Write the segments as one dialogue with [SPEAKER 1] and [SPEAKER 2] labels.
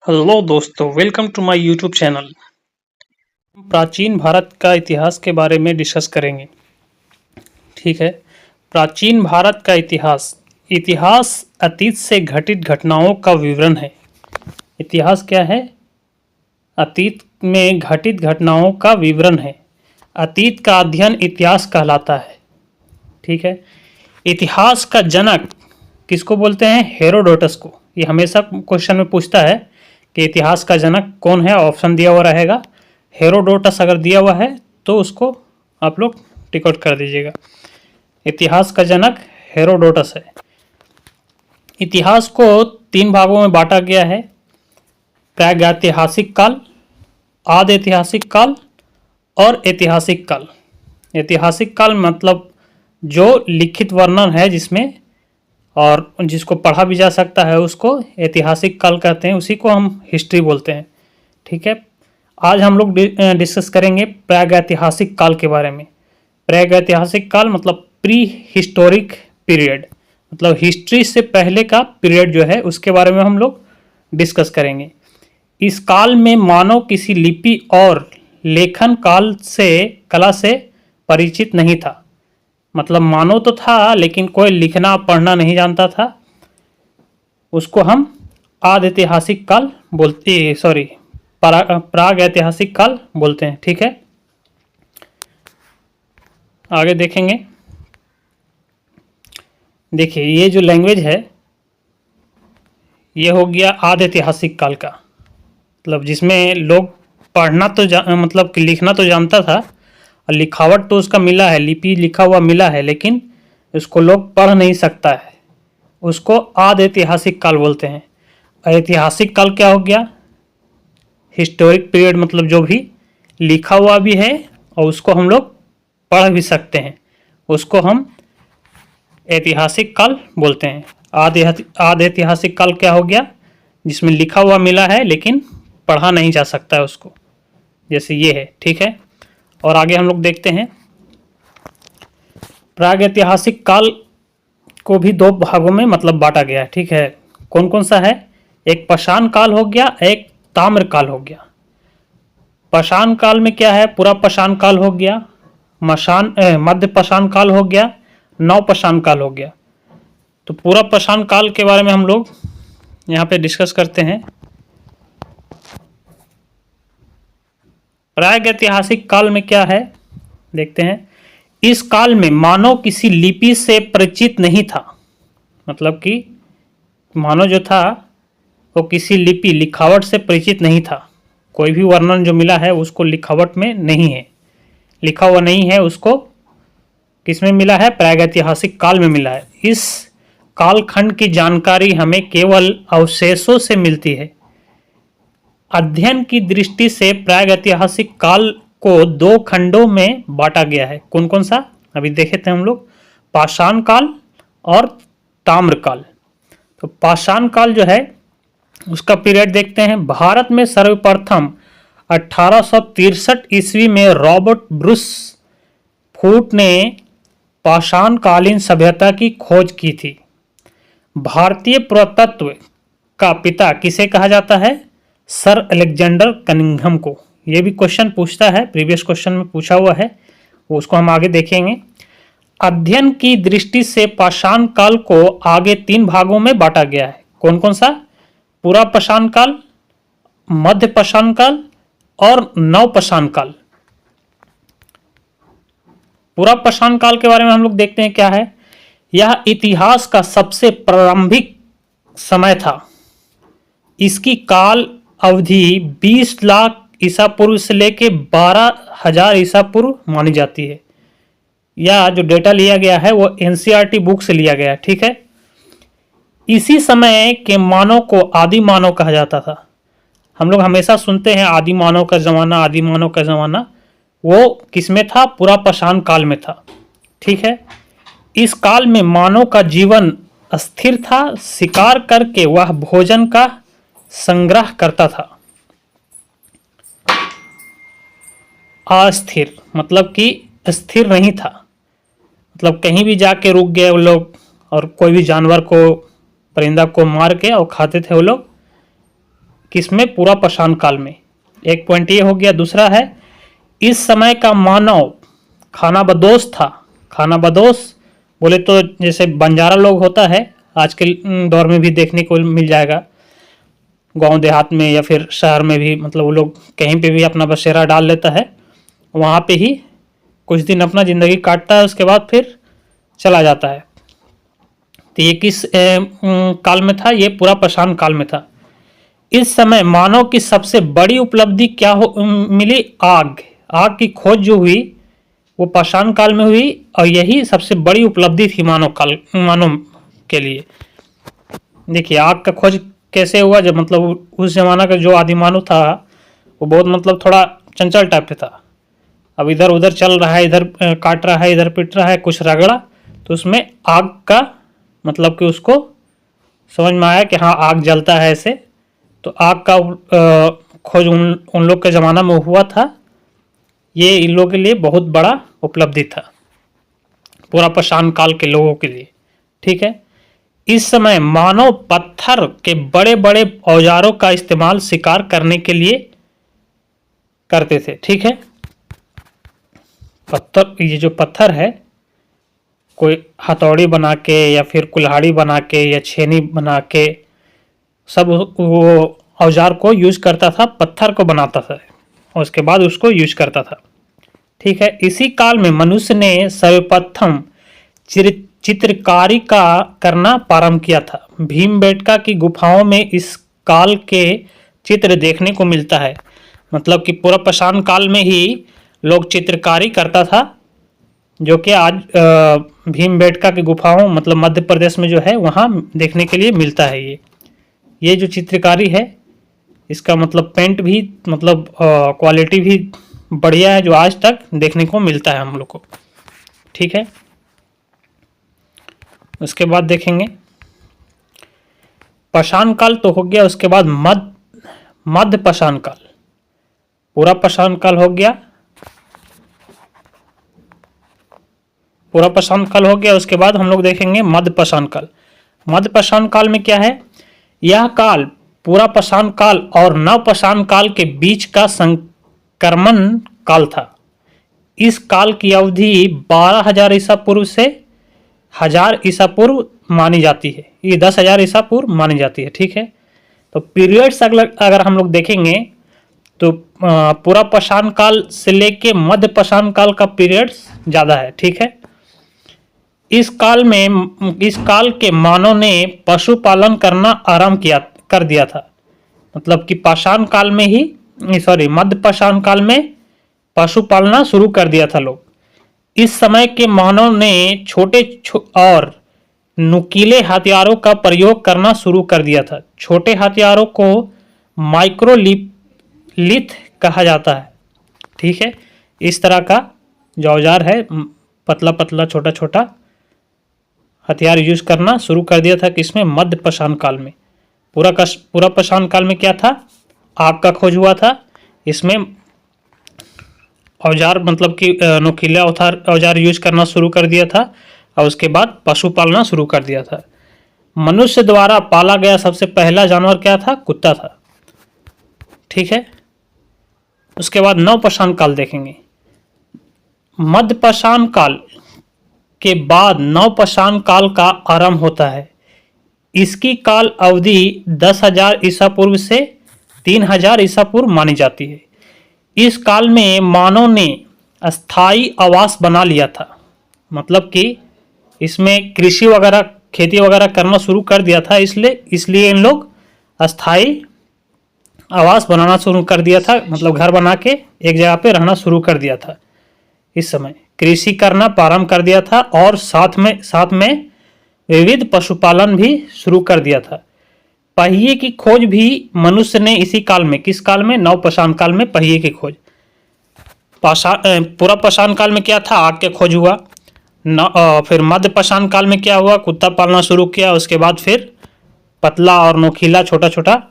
[SPEAKER 1] Hello दोस्तों, welcome to my YouTube channel. प्राचीन भारत का इतिहास के बारे में डिस्कस करेंगे। ठीक है। प्राचीन भारत का इतिहास इतिहास अतीत से घटित घटनाओं का विवरण है। इतिहास क्या है? अतीत में घटित घटनाओं का विवरण है। अतीत का अध्ययन इतिहास कहलाता है। ठीक है। इतिहास का जनक किसको बोलते हैं? हेरोडोटस को। ये हमेशा क्वेश्चन में पूछता है कि इतिहास का जनक कौन है। ऑप्शन दिया हुआ रहेगा, हेरोडोटस अगर दिया हुआ है तो उसको आप लोग टिक आउट कर दीजिएगा। इतिहास का जनक हेरोडोटस है। इतिहास को 3 भागों में बांटा गया है: प्रागैतिहासिक काल, आदि ऐतिहासिक काल और ऐतिहासिक काल। ऐतिहासिक काल मतलब जो लिखित वर्णन है जिसमें और जिसको पढ़ा भी जा सकता है उसको ऐतिहासिक काल कहते हैं, उसी को हम हिस्ट्री बोलते हैं। ठीक है। आज हम लोग डिस्कस करेंगे प्रागैतिहासिक काल के बारे में। प्रागैतिहासिक काल मतलब प्री हिस्टोरिक पीरियड, मतलब हिस्ट्री से पहले का पीरियड जो है उसके बारे में हम लोग डिस्कस करेंगे। इस काल में मानव किसी लिपि और लेखन कला से परिचित नहीं था। मतलब मानव तो था लेकिन कोई लिखना पढ़ना नहीं जानता था। उसको हम आदि ऐतिहासिक काल बोलते, सॉरी, प्राग ऐतिहासिक काल बोलते हैं। ठीक है। आगे देखेंगे। देखिए, ये जो लैंग्वेज है ये हो गया आदि ऐतिहासिक काल का, मतलब जिसमें लोग पढ़ना तो मतलब कि लिखना तो जानता था और लिखावट तो उसका मिला है, लिपि लिखा हुआ मिला है, लेकिन उसको लोग पढ़ नहीं सकता है। उसको आदि ऐतिहासिक काल बोलते हैं। ऐतिहासिक काल क्या हो गया? हिस्टोरिक पीरियड, मतलब जो भी लिखा हुआ भी है और उसको हम लोग पढ़ भी सकते हैं, उसको हम ऐतिहासिक काल बोलते हैं। आदि ऐतिहासिक काल क्या हो गया? जिसमें लिखा हुआ मिला है लेकिन पढ़ा नहीं जा सकता है उसको, जैसे ये है। ठीक है। और आगे हम लोग देखते हैं। प्रागैतिहासिक काल को भी 2 भागों में मतलब बांटा गया है। ठीक है। कौन कौन सा है? एक पाषाण काल हो गया, एक ताम्र काल हो गया। पाषाण काल में क्या है? पूरा पाषाण काल हो गया, मध्य पाषाण काल हो गया, नव पाषाण काल हो गया। तो पूरा पाषाण काल के बारे में हम लोग यहाँ पे डिस्कस करते हैं। प्रागैतिहासिक काल में क्या है देखते हैं। इस काल में मानव किसी लिपि से परिचित नहीं था। मतलब कि मानव जो था वो किसी लिपि लिखावट से परिचित नहीं था। कोई भी वर्णन जो मिला है उसको लिखावट में नहीं है, लिखा हुआ नहीं है। उसको किसमें मिला है? प्रागैतिहासिक काल में मिला है। इस कालखंड की जानकारी हमें केवल अवशेषों से मिलती है। अध्ययन की दृष्टि से प्रागैतिहासिक काल को 2 खंडों में बांटा गया है। कौन कौन सा? अभी देखे थे हम लोग, पाषाण काल और ताम्र काल। तो पाषाण काल जो है उसका पीरियड देखते हैं। भारत में सर्वप्रथम 1863 ईस्वी में रॉबर्ट ब्रूस फूट ने पाषाणकालीन सभ्यता की खोज की थी। भारतीय पुरातत्व का पिता किसे कहा जाता है? सर अलेक्जेंडर कनिंघम को। यह भी क्वेश्चन पूछता है, प्रीवियस क्वेश्चन में पूछा हुआ है, वो उसको हम आगे देखेंगे। अध्ययन की दृष्टि से पाषाण काल को आगे 3 भागों में बांटा गया है। कौन कौन सा? पूरा पाषाण काल, मध्य पाषाण काल और नव पाषाण काल। पूरा पाषाण काल के बारे में हम लोग देखते हैं क्या है। यह इतिहास का सबसे प्रारंभिक समय था। इसकी काल अवधि 20 लाख ईसा पूर्व से लेके 12,000 ईसा पूर्व मानी जाती है। यह जो डेटा लिया गया है वो एनसीईआरटी बुक से लिया गया है। ठीक है। इसी समय के मानव को आदि मानव कहा जाता था। हम लोग हमेशा सुनते हैं आदि मानव का जमाना, आदि मानव का जमाना। वो किसमें था? पूरा पाषाण काल में था। ठीक है। इस काल में मानव का जीवन अस्थिर था। शिकार करके वह भोजन का संग्रह करता था। अस्थिर मतलब कि स्थिर नहीं था, मतलब कहीं भी जाके रुक गए वो लोग और कोई भी जानवर को, परिंदा को मार के और खाते थे वो लोग। किसमें? पूरा पाषाण काल में। एक पॉइंट ये हो गया। दूसरा है, इस समय का मानव खानाबदोश था। खानाबदोश बोले तो जैसे बंजारा लोग होता है, आज के दौर में भी देखने को मिल जाएगा, गांव देहात में या फिर शहर में भी, मतलब वो लोग कहीं पे भी अपना बसेरा डाल लेता है, वहाँ पे ही कुछ दिन अपना ज़िंदगी काटता है, उसके बाद फिर चला जाता है। तो ये किस काल में था? ये पूरा पाषाण काल में था। इस समय मानव की सबसे बड़ी उपलब्धि क्या मिली? आग। आग की खोज जो हुई वो पाषाण काल में हुई, और यही सबसे बड़ी उपलब्धि थी मानव के लिए। देखिए आग का खोज कैसे हुआ? जब मतलब उस जमाना का जो आदिमानव था वो बहुत मतलब थोड़ा चंचल टाइप का था। अब इधर उधर चल रहा है, इधर काट रहा है, इधर पिट रहा है, कुछ रगड़ा, तो उसमें आग का मतलब कि उसको समझ में आया कि हाँ आग जलता है ऐसे। तो आग का खोज उन लोग के ज़माना में हुआ था। ये इन लोगों के लिए बहुत बड़ा उपलब्धि था, पूरा पाषाण काल के लोगों के लिए। ठीक है। इस समय मानव पत्थर के बड़े बड़े औजारों का इस्तेमाल शिकार करने के लिए करते थे। ठीक है। पत्थर, ये जो पत्थर है, कोई हथौड़ी बना के या फिर कुल्हाड़ी बना के या छेनी बना के सब वो औजार को यूज करता था, पत्थर को बनाता था और उसके बाद उसको यूज करता था। ठीक है। इसी काल में मनुष्य ने सर्वप्रथम चित्रकारी का करना प्रारंभ किया था। भीमबेटका की गुफाओं में इस काल के चित्र देखने को मिलता है। मतलब कि पूरा पाषाण काल में ही लोग चित्रकारी करता था, जो कि आज भीमबेटका की गुफाओं मतलब मध्य प्रदेश में जो है वहाँ देखने के लिए मिलता है। ये जो चित्रकारी है इसका मतलब पेंट भी मतलब क्वालिटी भी बढ़िया है, जो आज तक देखने को मिलता है हम लोग को। ठीक है। उसके बाद देखेंगे पाषाण काल तो हो गया, उसके बाद मध्य पाषाण काल। पूरा पाषाण काल हो गया, पूरा पाषाण काल हो गया। उसके बाद हम लोग देखेंगे मध्य पाषाण काल। मध्य पाषाण काल में क्या है? यह काल पूरा पाषाण काल और नव पाषाण काल के बीच का संक्रमण काल था। इस काल की अवधि 12,000 ईसा पूर्व से 1000 ईसा पूर्व मानी जाती है। ये 10,000 ईसा पूर्व मानी जाती है। ठीक है। तो पीरियड्स अगर हम लोग देखेंगे तो पूरा पाषाण काल से लेके मध्य पाषाण काल का पीरियड्स ज़्यादा है। ठीक है। इस काल के मानव ने पशुपालन करना आरंभ कर दिया था। मतलब कि पाषाण काल में ही मध्य पाषाण काल में पशु पालना शुरू कर दिया था लोग। इस समय के मानव ने छोटे और नुकीले हथियारों का प्रयोग करना शुरू कर दिया था। छोटे हथियारों को माइक्रोलिथ कहा जाता है। ठीक है। इस तरह का जो औजार है, पतला पतला छोटा छोटा हथियार यूज करना शुरू कर दिया था। किसमें? मध्य पाषाण काल में। पूरा पाषाण काल में क्या था? आग का खोज हुआ था। इसमें औजार मतलब कि नुकीला औजार यूज करना शुरू कर दिया था, और उसके बाद पशु पालना शुरू कर दिया था। मनुष्य द्वारा पाला गया सबसे पहला जानवर क्या था? कुत्ता था। ठीक है। उसके बाद नव पाषाण काल देखेंगे। मध्य पाषाण काल के बाद नव पाषाण काल का आरंभ होता है। इसकी काल अवधि 10,000 ईसा पूर्व से 3,000 ईसा पूर्व मानी जाती है। इस काल में मानव ने अस्थाई आवास बना लिया था। मतलब कि इसमें कृषि वगैरह, खेती वगैरह करना शुरू कर दिया था। इसलिए इन लोग अस्थाई आवास बनाना शुरू कर दिया था। मतलब घर बना के एक जगह पे रहना शुरू कर दिया था। इस समय कृषि करना प्रारंभ कर दिया था, और साथ में विविध पशुपालन भी शुरू कर दिया था। पहिए की खोज भी मनुष्य ने इसी काल में, किस काल में? नव पाषाण काल में पहिए की खोज। पूरा पाषाण काल में क्या था? आग के खोज हुआ। फिर मध्य पाषाण काल में क्या हुआ? कुत्ता पालना शुरू किया। उसके बाद फिर पतला और नोकीला छोटा छोटा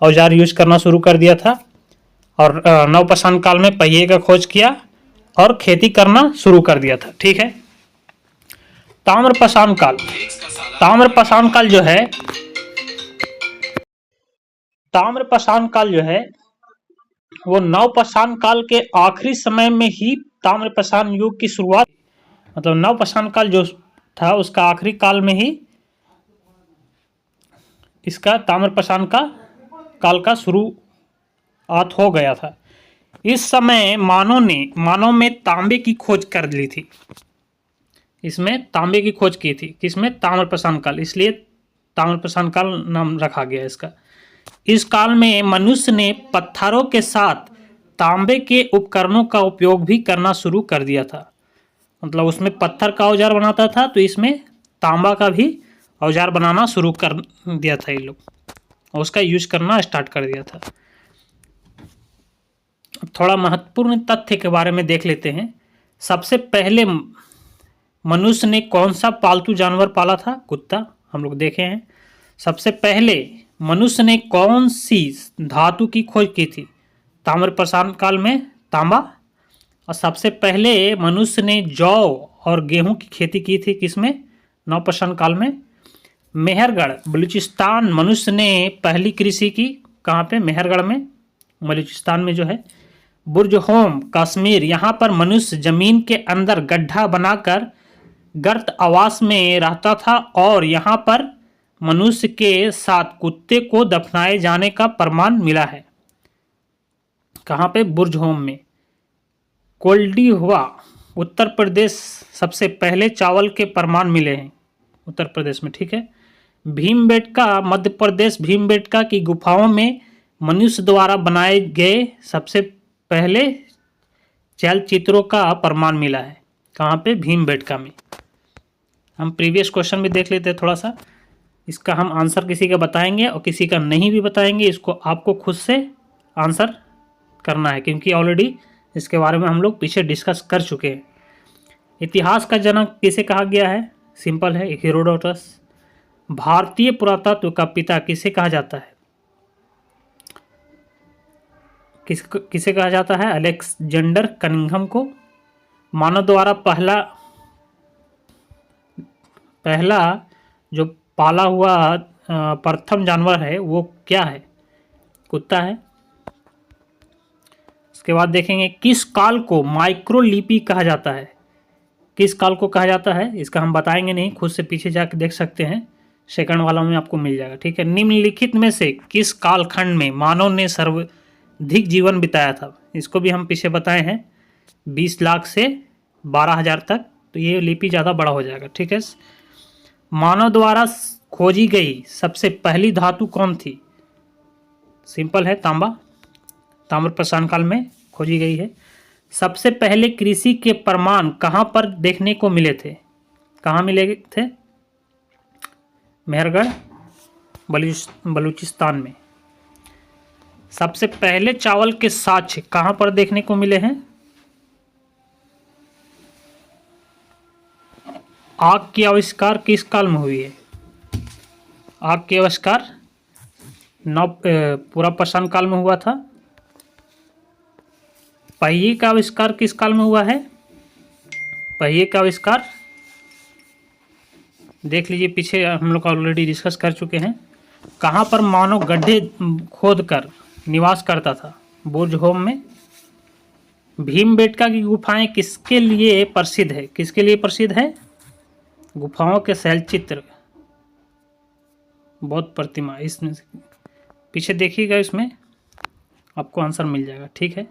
[SPEAKER 1] औजार यूज करना शुरू कर दिया था। और नव पाषाण काल में पहिए का खोज किया और खेती करना शुरू कर दिया था। ठीक है। ताम्र पाषाण काल। ताम्र पाषाण काल जो है ताम्रपाषाण काल जो है वो नवपाषाण काल के आखिरी समय में ही ताम्रपाषाण युग की शुरुआत, मतलब नवपाषाण काल जो था उसका आखिरी काल में ही इसका ताम्रपाषाण का काल का शुरुआत हो गया था। इस समय मानव में तांबे की खोज कर ली थी। इसमें तांबे की खोज की थी, किसमें? ताम्रपाषाण काल, इसलिए ताम्रपाषाण काल नाम रखा गया इसका। इस काल में मनुष्य ने पत्थरों के साथ तांबे के उपकरणों का उपयोग भी करना शुरू कर दिया था। मतलब उसमें पत्थर का औजार बनाता था, तो इसमें तांबा का भी औजार बनाना शुरू कर दिया था ये लोग, और उसका यूज करना स्टार्ट कर दिया था। थोड़ा महत्वपूर्ण तथ्य के बारे में देख लेते हैं। सबसे पहले मनुष्य ने कौन सा पालतू जानवर पाला था? कुत्ता, हम लोग देखे हैं। सबसे पहले मनुष्य ने कौन सी धातु की खोज की थी? ताम्रपाषाण काल में तांबा। और सबसे पहले मनुष्य ने जौ और गेहूं की खेती की थी, किसमें? नवपाषाण काल में। मेहरगढ़ बलूचिस्तान मनुष्य ने पहली कृषि की, कहाँ पे? मेहरगढ़ में, बलूचिस्तान में जो है। बुर्जहोम कश्मीर, यहाँ पर मनुष्य जमीन के अंदर गड्ढा बनाकर गर्त आवास में रहता था, और यहाँ पर मनुष्य के साथ कुत्ते को दफनाए जाने का प्रमाण मिला है। कहाँ पे? बुर्जहोम में। कोल्डी हुआ उत्तर प्रदेश, सबसे पहले चावल के प्रमाण मिले हैं उत्तर प्रदेश में, ठीक है। भीमबेटका मध्य प्रदेश, भीमबेटका की गुफाओं में मनुष्य द्वारा बनाए गए सबसे पहले चलचित्रों का प्रमाण मिला है। कहाँ पे? भीमबेटका में। हम प्रीवियस क्वेश्चन भी देख लेते हैं थोड़ा सा, इसका हम आंसर किसी का बताएंगे और किसी का नहीं भी बताएंगे, इसको आपको खुद से आंसर करना है, क्योंकि ऑलरेडी इसके बारे में हम लोग पीछे डिस्कस कर चुके हैं। इतिहास का जनक किसे कहा गया है? सिंपल है, हेरोडोटस। भारतीय पुरातत्व का पिता किसे कहा जाता है? किसे कहा जाता है? अलेक्जेंडर कनिंघम को। मानव द्वारा पहला जो पाला हुआ प्रथम जानवर है वो क्या है? कुत्ता है। उसके बाद देखेंगे किस काल को माइक्रोलिपि कहा जाता है? किस काल को कहा जाता है? इसका हम बताएंगे नहीं, खुद से पीछे जाकर देख सकते हैं, सेकंड वाला में आपको मिल जाएगा, ठीक है। निम्नलिखित में से किस कालखंड में मानव ने सर्वाधिक जीवन बिताया था? इसको भी हम पीछे बताए हैं, 20 लाख से 12,000 तक, तो ये लिपि ज़्यादा बड़ा हो जाएगा, ठीक है। मानव द्वारा खोजी गई सबसे पहली धातु कौन थी? सिंपल है, तांबा। ताम्रपाषाण काल में खोजी गई है। सबसे पहले कृषि के प्रमाण कहाँ पर देखने को मिले थे? कहाँ मिले थे? मेहरगढ़, बलूचिस्तान में। सबसे पहले चावल के साक्ष्य कहाँ पर देखने को मिले हैं? आग की आविष्कार किस काल में हुई है? आग की आविष्कार पुरापाषाण काल में हुआ था। पहिए का आविष्कार किस काल में हुआ है? पहिए का आविष्कार देख लीजिए, पीछे हम लोग ऑलरेडी डिस्कस कर चुके हैं। कहाँ पर मानव गड्ढे खोदकर निवास करता था? बुर्जहोम में। भीमबेटका की गुफाएं किसके लिए प्रसिद्ध है? किसके लिए प्रसिद्ध है? गुफाओं के शैलचित्र, बौद्ध प्रतिमा, इसमें पीछे देखिएगा, इसमें आपको आंसर मिल जाएगा, ठीक है।